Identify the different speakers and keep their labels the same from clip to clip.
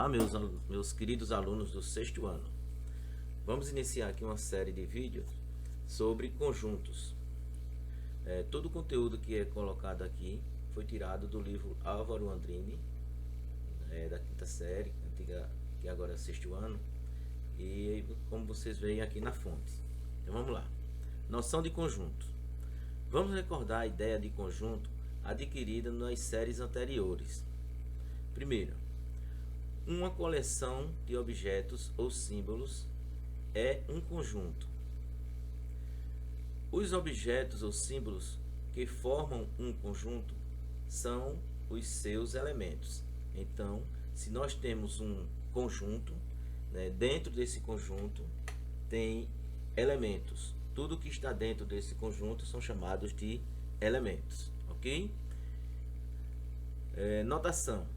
Speaker 1: Olá, meus queridos alunos do sexto ano. Vamos iniciar aqui uma série de vídeos sobre conjuntos. Todo o conteúdo que é colocado aqui foi tirado do livro Álvaro Andrini, da quinta série, antiga, que agora é sexto ano, e como vocês veem aqui na fonte. Então vamos lá. Noção de conjunto. Vamos recordar a ideia de conjunto adquirida nas séries anteriores. Primeiro, uma coleção de objetos ou símbolos é um conjunto. Os objetos ou símbolos que formam um conjunto são os seus elementos. Então, se nós temos um conjunto, dentro desse conjunto tem elementos. Tudo que está dentro desse conjunto são chamados de elementos, ok? Notação.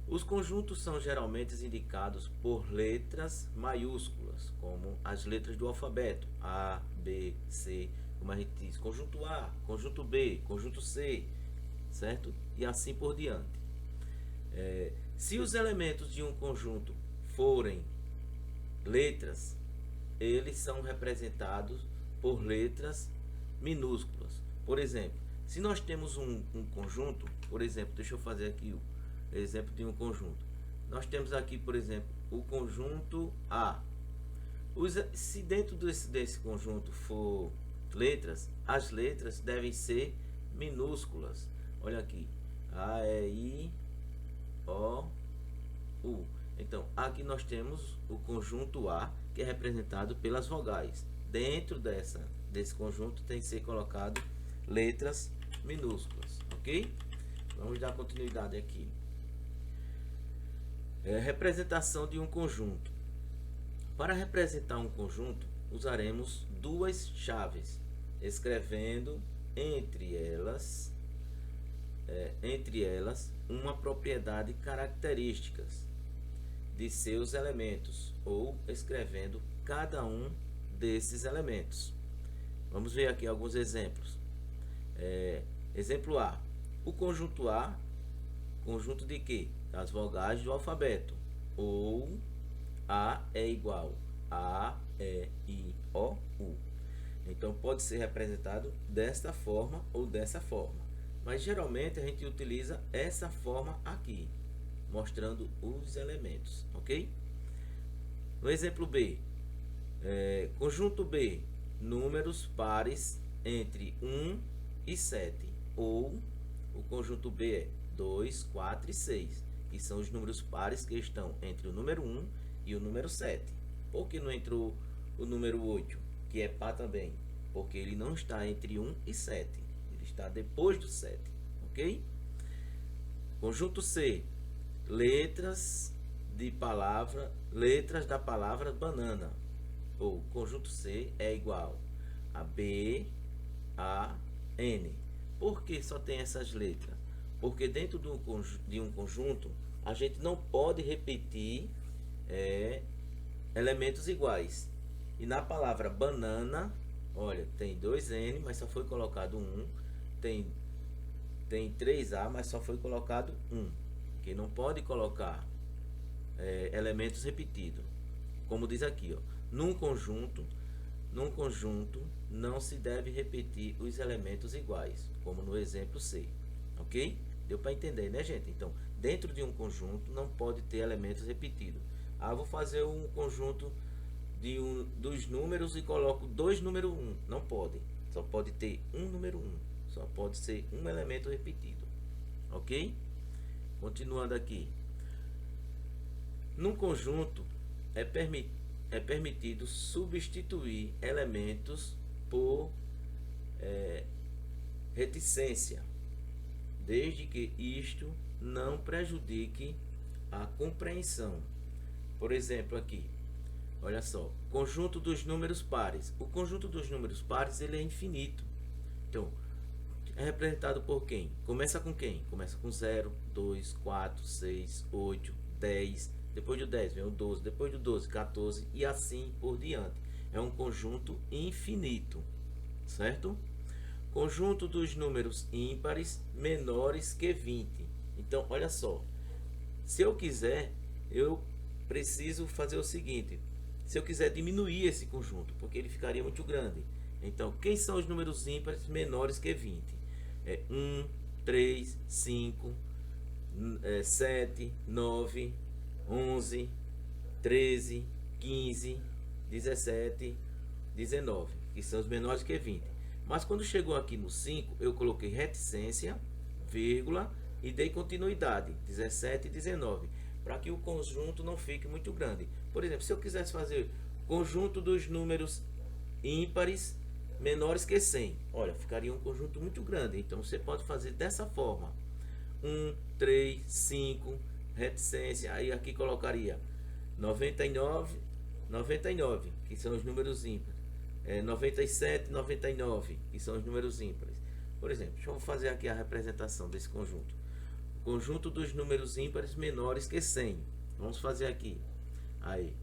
Speaker 1: Os conjuntos são geralmente indicados por letras maiúsculas, como as letras do alfabeto, A, B, C, como a gente diz, conjunto A, conjunto B, conjunto C, certo? E assim por diante. Se os elementos de um conjunto forem letras, eles são representados por letras minúsculas. Por exemplo, se nós temos um conjunto, por exemplo, deixa eu fazer aqui o exemplo de um conjunto. Nós temos aqui, por exemplo, o conjunto A. Se dentro desse conjunto for letras, as letras devem ser minúsculas. Olha aqui, A, E, I, O, U. Então, aqui nós temos o conjunto A, que é representado pelas vogais. Dentro desse conjunto tem que ser colocado letras minúsculas, ok? Vamos dar continuidade aqui. Representação de um conjunto. Para representar um conjunto, usaremos duas chaves, escrevendo entre elas uma propriedade características de seus elementos, ou escrevendo cada um desses elementos. Vamos ver aqui alguns exemplos. Exemplo A. O conjunto A, conjunto de quê? Das vogais do alfabeto. Ou A é igual a, E, I, O, U. Então pode ser representado desta forma ou dessa forma. Mas geralmente a gente utiliza essa forma aqui, mostrando os elementos, ok? No exemplo B, conjunto B, números pares entre 1 e 7. Ou o conjunto B é 2, 4 e 6, que são os números pares que estão entre o número 1 e o número 7. Por que não entrou o número 8, que é par também? Porque ele não está entre 1 e 7, ele está depois do 7, ok? Conjunto C, letras da palavra banana. Ou conjunto C é igual a B, A, N. Por que só tem essas letras? Porque dentro de um conjunto a gente não pode repetir elementos iguais. E na palavra banana, olha, tem 2N, mas só foi colocado 1. Tem 3A, mas só foi colocado 1. Que não pode colocar elementos repetidos. Como diz aqui, ó, num conjunto não se deve repetir os elementos iguais, como no exemplo C, ok? Deu para entender, né, gente? Então, dentro de um conjunto não pode ter elementos repetidos. Vou fazer um conjunto dos números e coloco 2 número 1. Não pode. Só pode ter um número 1. Só pode ser um elemento repetido, ok? Continuando aqui. Num conjunto é permitido substituir elementos por reticência, desde que isto não prejudique a compreensão. Por exemplo, aqui, olha só, conjunto dos números pares. O conjunto dos números pares ele é infinito. Então, é representado por quem? Começa com quem? Começa com 0, 2, 4, 6, 8, 10. Depois do 10 vem o 12, depois do 12, 14 e assim por diante. É um conjunto infinito, certo? Conjunto dos números ímpares menores que 20. Então, olha só, se eu quiser eu preciso fazer o seguinte: se eu quiser diminuir esse conjunto, porque ele ficaria muito grande. Então, quem são os números ímpares menores que 20? 1, 3, 5, 7, 9, 11, 13, 15, 17, 19, que são os menores que 20. Mas quando chegou aqui no 5, eu coloquei reticência, vírgula, e dei continuidade, 17 e 19, para que o conjunto não fique muito grande. Por exemplo, se eu quisesse fazer conjunto dos números ímpares menores que 100, olha, ficaria um conjunto muito grande. Então você pode fazer dessa forma: 1, 3, 5, reticência, aí aqui colocaria 99, 99, que são os números ímpares, 97, 99, que são os números ímpares. Por exemplo, deixa eu fazer aqui a representação desse conjunto. O conjunto dos números ímpares menores que 100. Vamos fazer aqui. Aí,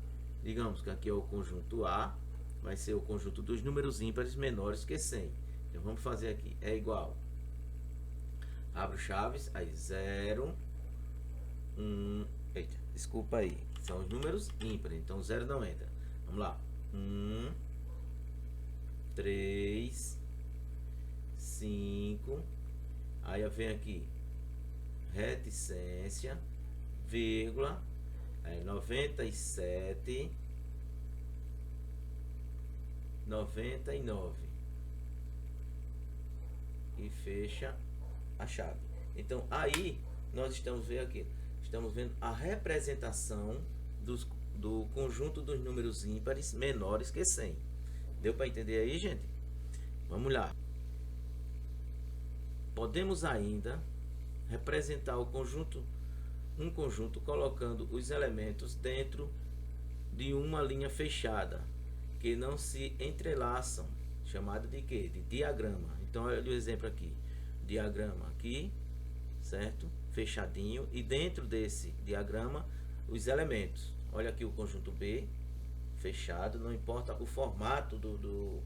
Speaker 1: digamos que aqui é o conjunto A, vai ser o conjunto dos números ímpares menores que 100. Então vamos fazer aqui, é igual. Abro chaves, aí 0, 1, eita, desculpa aí, são os números ímpares, então 0 não entra. Vamos lá, 1, 3, 5, aí eu venho aqui, reticência, vírgula, aí 97, 99 e fecha a chave. Então aí nós estamos vendo aqui, estamos vendo a representação do conjunto dos números ímpares menores que 100. Deu para entender aí, gente? Vamos lá. Podemos ainda representar o conjunto, um conjunto colocando os elementos dentro de uma linha fechada, que não se entrelaçam, chamado de quê? De diagrama. Então olha o exemplo aqui, diagrama aqui, certo? Fechadinho, e dentro desse diagrama os elementos. Olha aqui o conjunto B, fechado, não importa o formato do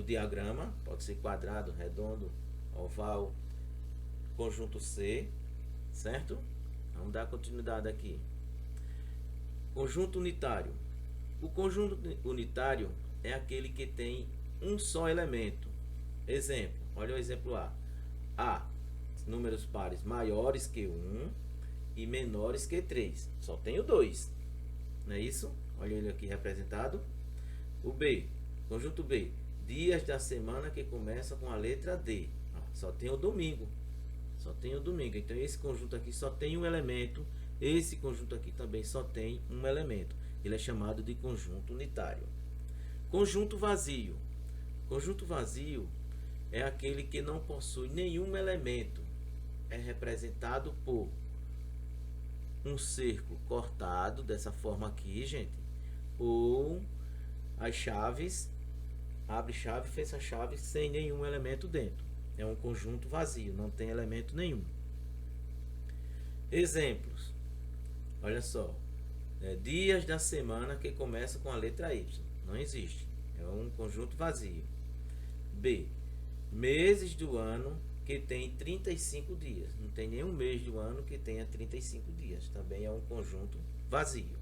Speaker 1: diagrama, pode ser quadrado, redondo, oval. Conjunto C, certo? Vamos dar continuidade aqui. Conjunto unitário. O conjunto unitário é aquele que tem um só elemento. Exemplo, olha o exemplo A. A, números pares maiores que 1 e menores que 3. Só tenho 2. Não é isso? Olha ele aqui representado. O B, conjunto B, dias da semana que começa com a letra D. Só tem o domingo. Só tem o domingo. Então esse conjunto aqui só tem um elemento. Esse conjunto aqui também só tem um elemento. Ele é chamado de conjunto unitário. Conjunto vazio. Conjunto vazio é aquele que não possui nenhum elemento. É representado por um círculo cortado, dessa forma aqui, gente. Ou as chaves, abre chave, fecha chave, sem nenhum elemento dentro. É um conjunto vazio, não tem elemento nenhum. Exemplos. Olha só. Dias da semana que começa com a letra Y. Não existe. É um conjunto vazio. B. Meses do ano que tem 35 dias. Não tem nenhum mês do ano que tenha 35 dias. Também é um conjunto vazio.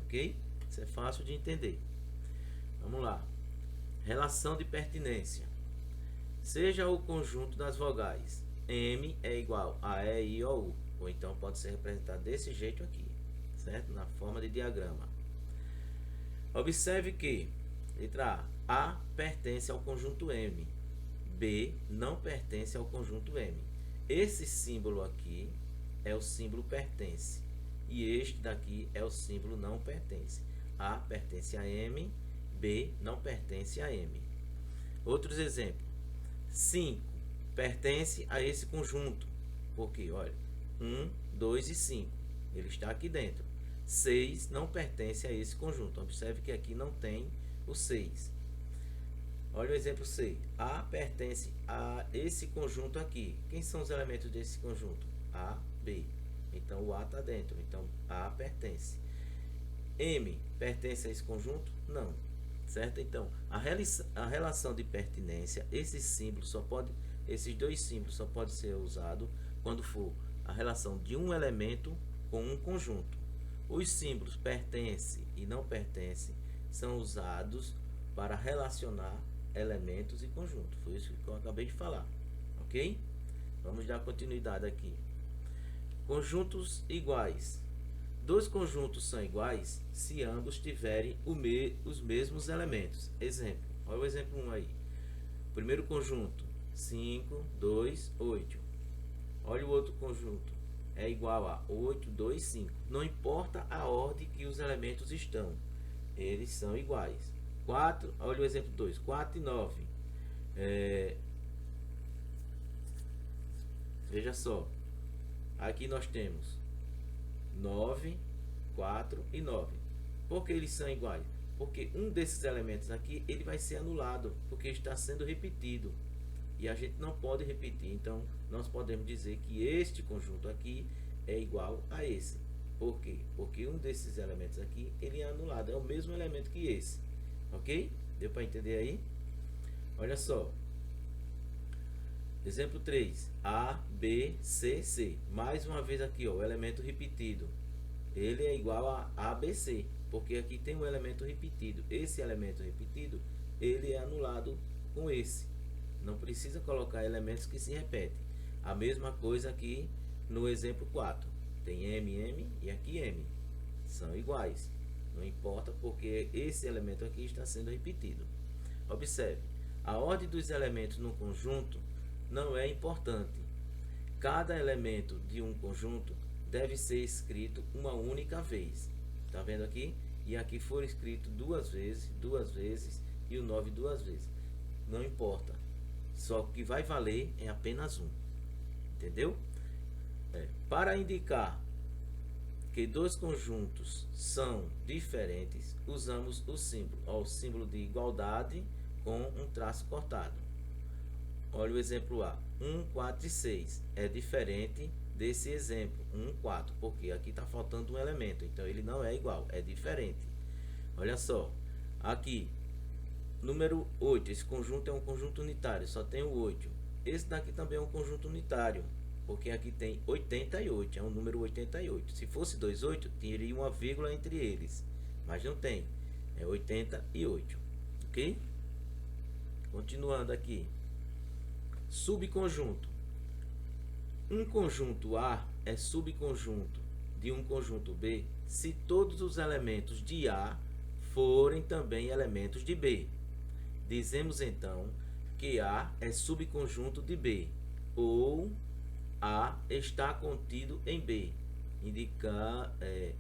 Speaker 1: Ok? Isso é fácil de entender. Vamos lá. Relação de pertinência. Seja o conjunto das vogais. M é igual a E, I, O, U. Ou então pode ser representado desse jeito aqui, certo? Na forma de diagrama. Observe que letra A pertence ao conjunto M. B não pertence ao conjunto M. Esse símbolo aqui é o símbolo pertence. E este daqui é o símbolo não pertence. A pertence a M, B não pertence a M. Outros exemplos. 5 pertence a esse conjunto. Porque, olha, 1, 2 e 5. Ele está aqui dentro. 6 não pertence a esse conjunto. Observe que aqui não tem o 6. Olha o exemplo C. A pertence a esse conjunto aqui. Quem são os elementos desse conjunto? A, B. Então o A está dentro. Então A pertence. M pertence a esse conjunto? Não. Certo? Então a relação de pertinência, esses dois símbolos só pode ser usado quando for a relação de um elemento com um conjunto. Os símbolos pertence e não pertence são usados para relacionar elementos e conjuntos. Foi isso que eu acabei de falar, ok? Vamos dar continuidade aqui. Conjuntos iguais. Dois conjuntos são iguais se ambos tiverem os mesmos elementos. Exemplo, olha o exemplo 1 aí. Primeiro conjunto, 5, 2, 8. Olha o outro conjunto, é igual a 8, 2, 5. Não importa a ordem que os elementos estão, eles são iguais. 4, olha o exemplo 2, 4 e 9. Veja só, aqui nós temos 9, 4 e 9. Por que eles são iguais? Porque um desses elementos aqui ele vai ser anulado, porque está sendo repetido. E a gente não pode repetir. Então, nós podemos dizer que este conjunto aqui é igual a esse. Por quê? Porque um desses elementos aqui ele é anulado. É o mesmo elemento que esse. Ok? Deu para entender aí? Olha só. Exemplo 3. A, B, C, C. Mais uma vez aqui, ó, o elemento repetido. Ele é igual a ABC, porque aqui tem um elemento repetido. Esse elemento repetido, ele é anulado com esse. Não precisa colocar elementos que se repetem. A mesma coisa aqui no exemplo 4. Tem M, M e aqui M. São iguais. Não importa porque esse elemento aqui está sendo repetido. Observe, a ordem dos elementos no conjunto não é importante. Cada elemento de um conjunto deve ser escrito uma única vez. Tá vendo aqui? E aqui foi escrito duas vezes e o 9 duas vezes. Não importa. Só que vai valer é apenas um. Entendeu? Para indicar que dois conjuntos são diferentes, usamos o símbolo. Ó, o símbolo de igualdade com um traço cortado. Olha o exemplo A. 1, 4 e 6. É diferente desse exemplo. 1, 4. Porque aqui está faltando um elemento. Então ele não é igual. É diferente. Olha só. Aqui. Número 8. Esse conjunto é um conjunto unitário. Só tem o 8. Esse daqui também é um conjunto unitário. Porque aqui tem 88. É um número 88. Se fosse 28, teria uma vírgula entre eles. Mas não tem. É 88. Ok? Continuando aqui. Subconjunto. Um conjunto A é subconjunto de um conjunto B se todos os elementos de A forem também elementos de B. Dizemos então que A é subconjunto de B, ou A está contido em B.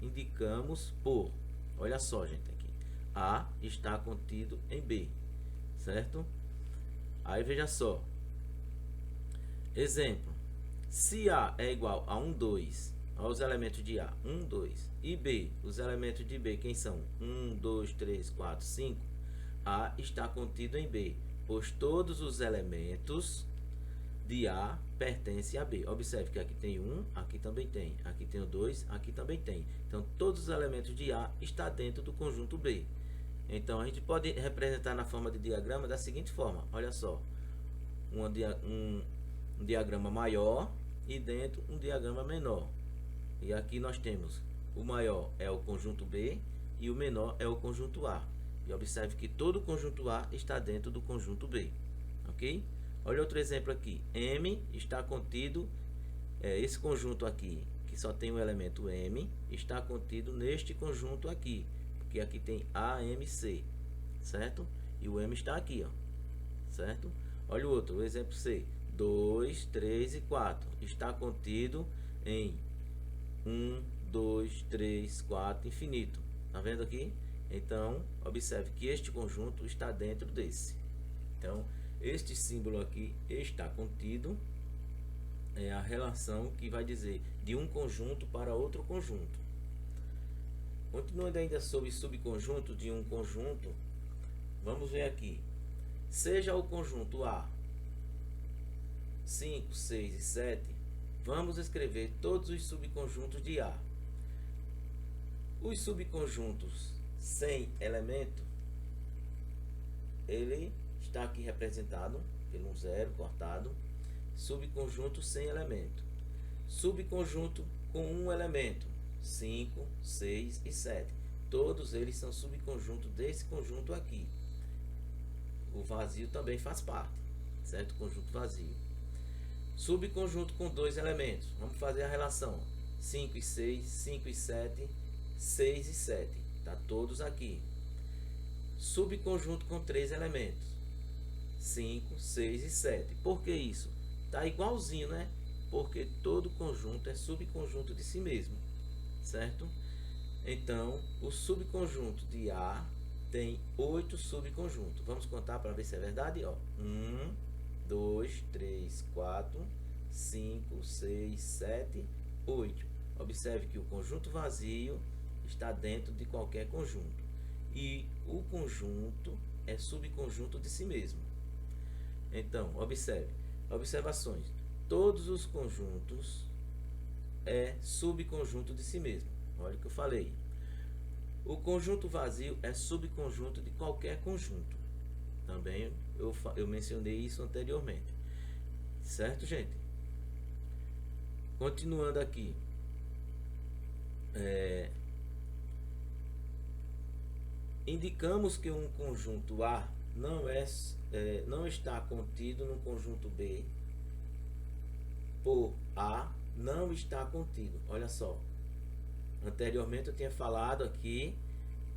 Speaker 1: Indicamos por, olha só, gente, aqui. A está contido em B, certo? Aí veja só. Exemplo, se A é igual a 1, 2, aos elementos de A, 1, 2, e B, os elementos de B, quem são? 1, 2, 3, 4, 5, A está contido em B, pois todos os elementos de A pertencem a B. Observe que aqui tem 1, aqui também tem, aqui tem o 2, aqui também tem. Então, todos os elementos de A estão dentro do conjunto B. Então, a gente pode representar na forma de diagrama da seguinte forma, olha só, um diagrama maior e dentro um diagrama menor. E aqui nós temos o maior é o conjunto B e o menor é o conjunto A. E observe que todo o conjunto A está dentro do conjunto B. Ok? Olha outro exemplo aqui. M está contido, esse conjunto aqui, que só tem o elemento M, está contido neste conjunto aqui. Porque aqui tem AMC, certo? E o M está aqui, ó, certo? Olha o outro, o exemplo C. 2, 3 e 4 está contido em 1, 2, 3, 4, infinito. Tá vendo aqui? Então, observe que este conjunto está dentro desse. Então, este símbolo aqui está contido, é a relação que vai dizer de um conjunto para outro conjunto. Continuando ainda sobre subconjunto de um conjunto, vamos ver aqui. Seja o conjunto A 5, 6 e 7, vamos escrever todos os subconjuntos de A. Os subconjuntos sem elemento, ele está aqui representado pelo um zero cortado. Subconjunto sem elemento. Subconjunto com um elemento. 5, 6 e 7. Todos eles são subconjunto desse conjunto aqui. O vazio também faz parte, certo? Conjunto vazio. Subconjunto com dois elementos. Vamos fazer a relação. 5 e 6, 5 e 7, 6 e 7. Tá todos aqui. Subconjunto com três elementos. 5, 6 e 7. Por que isso? Tá igualzinho, né? Porque todo conjunto é subconjunto de si mesmo, certo? Então, o subconjunto de A tem 8 subconjuntos. Vamos contar para ver se é verdade, ó. 1, 2, 3, 4, 5, 6, 7, 8. Observe que o conjunto vazio está dentro de qualquer conjunto. E o conjunto é subconjunto de si mesmo. Então, observe. Observações. Todos os conjuntos é subconjunto de si mesmo. Olha o que eu falei. O conjunto vazio é subconjunto de qualquer conjunto. Também eu mencionei isso anteriormente. Certo, gente? Continuando aqui. Indicamos que um conjunto A não está contido no conjunto B por A não está contido. Olha só. Anteriormente eu tinha falado aqui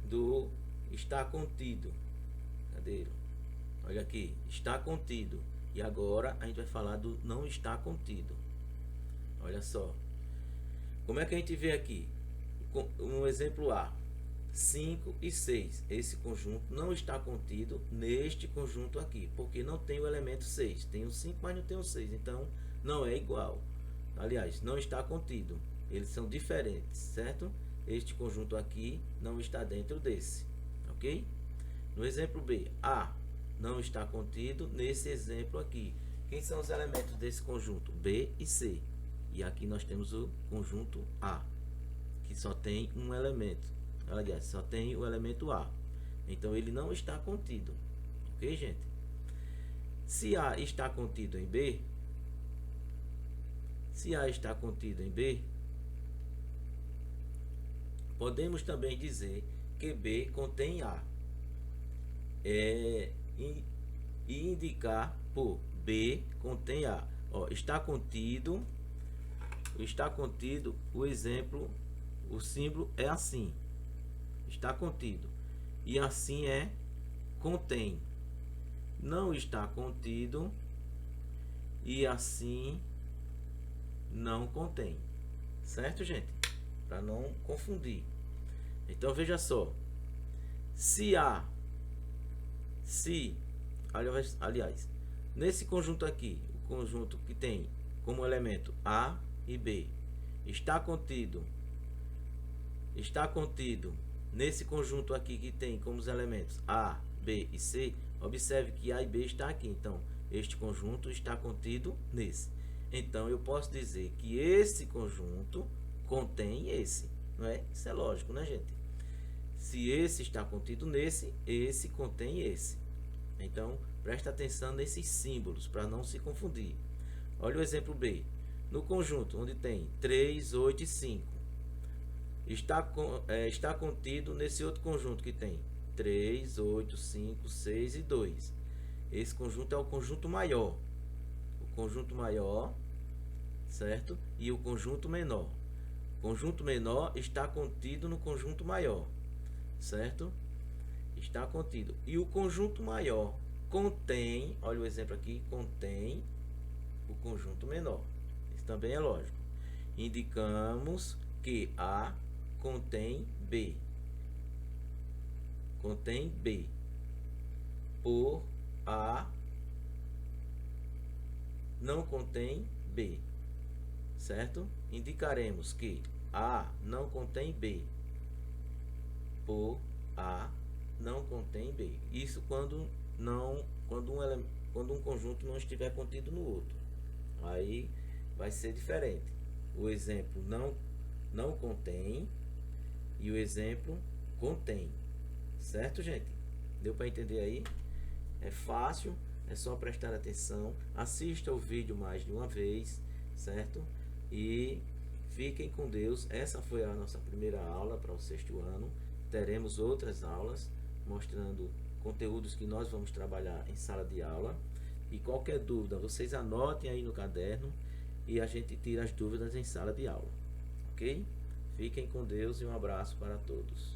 Speaker 1: do está contido. Cadê? Olha aqui, está contido. E agora a gente vai falar do não está contido. Olha só. Como é que a gente vê aqui? Um exemplo A. 5 e 6. Esse conjunto não está contido neste conjunto aqui, porque não tem o elemento 6. Tem o 5, mas não tem o 6. Então, não é igual. Aliás, não está contido. Eles são diferentes, certo? Este conjunto aqui não está dentro desse, ok? No exemplo B, A não está contido nesse exemplo aqui. Quem são os elementos desse conjunto? B e C. E aqui nós temos o conjunto A, que só tem um elemento. Aliás, só tem o elemento A. Então, ele não está contido. Ok, gente? Se A está contido em B, podemos também dizer que B contém A. E indicar por B contém A. Ó, está contido, o exemplo, o símbolo é assim. Está contido. E assim é contém. Não está contido e assim não contém. Certo, gente? Para não confundir. Então veja só. Aliás, nesse conjunto aqui, o conjunto que tem como elemento A e B, está contido nesse conjunto aqui que tem como os elementos A, B e C, observe que A e B está aqui. Então, este conjunto está contido nesse. Então, eu posso dizer que esse conjunto contém esse. Não é? Isso é lógico, né, gente? Se esse está contido nesse, esse contém esse. Então, presta atenção nesses símbolos para não se confundir. Olha o exemplo B. No conjunto onde tem 3, 8 e 5. Está contido nesse outro conjunto que tem 3, 8, 5, 6 e 2. Esse conjunto é o conjunto maior. O conjunto maior, certo? E o conjunto menor. O conjunto menor está contido no conjunto maior, certo? Está contido. E o conjunto maior contém, olha o exemplo aqui, contém o conjunto menor. Isso também é lógico. Indicamos que A contém B. Contém B. Por A não contém B. Certo? Indicaremos que A não contém B. Por A não contém B. Isso quando um conjunto não estiver contido no outro. Aí vai ser diferente. O exemplo não contém e o exemplo contém. Certo, gente? Deu para entender aí? É fácil, é só prestar atenção. Assista o vídeo mais de uma vez, certo? E Fiquem com Deus. Essa foi a nossa primeira aula para o 6º ano. Teremos outras aulas mostrando conteúdos que nós vamos trabalhar em sala de aula. E qualquer dúvida, vocês anotem aí no caderno e a gente tira as dúvidas em sala de aula. Ok? Fiquem com Deus e um abraço para todos.